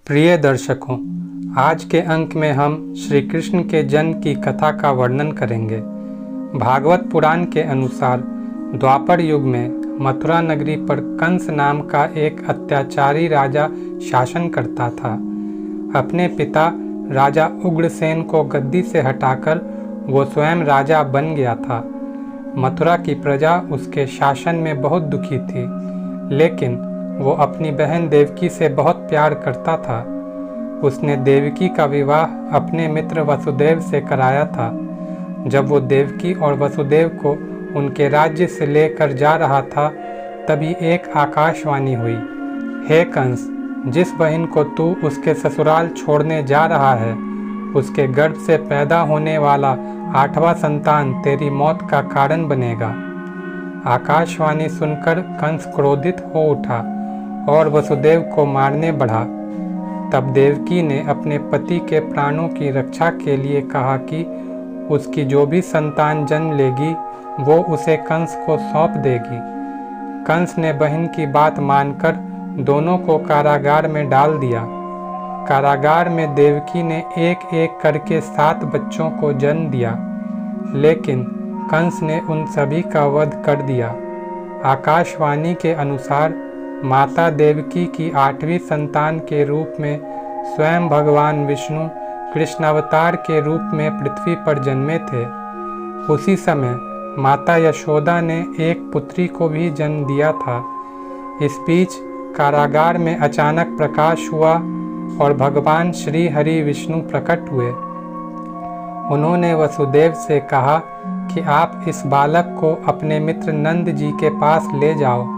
प्रिय दर्शकों, आज के अंक में हम श्री कृष्ण के जन्म की कथा का वर्णन करेंगे। भागवत पुराण के अनुसार द्वापर युग में मथुरा नगरी पर कंस नाम का एक अत्याचारी राजा शासन करता था। अपने पिता राजा उग्रसेन को गद्दी से हटाकर वो स्वयं राजा बन गया था। मथुरा की प्रजा उसके शासन में बहुत दुखी थी, लेकिन वो अपनी बहन देवकी से बहुत प्यार करता था। उसने देवकी का विवाह अपने मित्र वसुदेव से कराया था। जब वो देवकी और वसुदेव को उनके राज्य से लेकर जा रहा था, तभी एक आकाशवाणी हुई, हे कंस, जिस बहन को तू उसके ससुराल छोड़ने जा रहा है, उसके गर्भ से पैदा होने वाला 8वां संतान तेरी मौत का कारण बनेगा। आकाशवाणी सुनकर कंस क्रोधित हो उठा और वसुदेव को मारने बढ़ा। तब देवकी ने अपने पति के प्राणों की रक्षा के लिए कहा कि उसकी जो भी संतान जन्म लेगी वो उसे कंस को सौंप देगी। कंस ने बहन की बात मानकर दोनों को कारागार में डाल दिया। कारागार में देवकी ने एक एक करके 7 बच्चों को जन्म दिया, लेकिन कंस ने उन सभी का वध कर दिया। आकाशवाणी के अनुसार माता देवकी की 8वीं संतान के रूप में स्वयं भगवान विष्णु कृष्णावतार के रूप में पृथ्वी पर जन्मे थे। उसी समय माता यशोदा ने एक पुत्री को भी जन्म दिया था। इस बीच कारागार में अचानक प्रकाश हुआ और भगवान श्री हरि विष्णु प्रकट हुए। उन्होंने वसुदेव से कहा कि आप इस बालक को अपने मित्र नंद जी के पास ले जाओ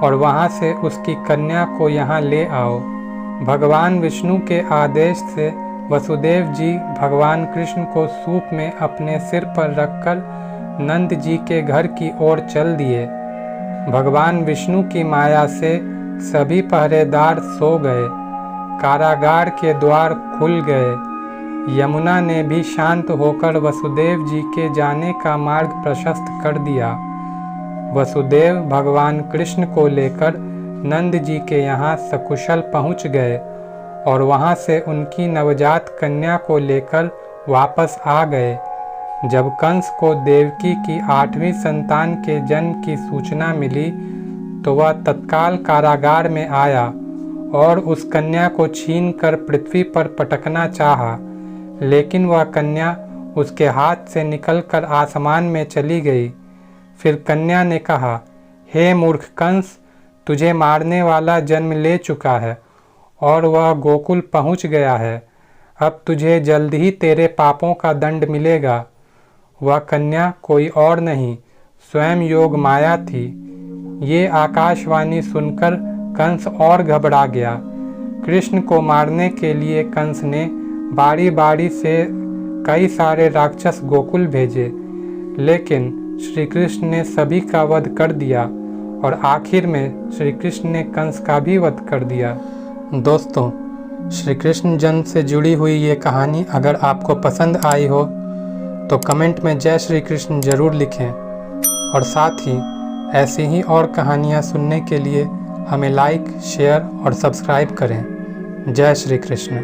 और वहाँ से उसकी कन्या को यहाँ ले आओ। भगवान विष्णु के आदेश से वसुदेव जी भगवान कृष्ण को सूप में अपने सिर पर रखकर नंद जी के घर की ओर चल दिए। भगवान विष्णु की माया से सभी पहरेदार सो गए। कारागार के द्वार खुल गए। यमुना ने भी शांत होकर वसुदेव जी के जाने का मार्ग प्रशस्त कर दिया। वसुदेव भगवान कृष्ण को लेकर नंद जी के यहाँ सकुशल पहुँच गए और वहाँ से उनकी नवजात कन्या को लेकर वापस आ गए। जब कंस को देवकी की 8वीं संतान के जन्म की सूचना मिली तो वह तत्काल कारागार में आया और उस कन्या को छीनकर पृथ्वी पर पटकना चाहा, लेकिन वह कन्या उसके हाथ से निकलकर आसमान में चली गई। फिर कन्या ने कहा, हे मूर्ख कंस, तुझे मारने वाला जन्म ले चुका है और वह गोकुल पहुंच गया है। अब तुझे जल्द ही तेरे पापों का दंड मिलेगा। वह कन्या कोई और नहीं, स्वयं योग माया थी। ये आकाशवाणी सुनकर कंस और घबरा गया। कृष्ण को मारने के लिए कंस ने बारी बारी से कई सारे राक्षस गोकुल भेजे, लेकिन श्री कृष्ण ने सभी का वध कर दिया और आखिर में श्री कृष्ण ने कंस का भी वध कर दिया। दोस्तों, श्री कृष्ण जन्म से जुड़ी हुई ये कहानी अगर आपको पसंद आई हो तो कमेंट में जय श्री कृष्ण ज़रूर लिखें और साथ ही ऐसी ही और कहानियाँ सुनने के लिए हमें लाइक, शेयर और सब्सक्राइब करें। जय श्री कृष्ण।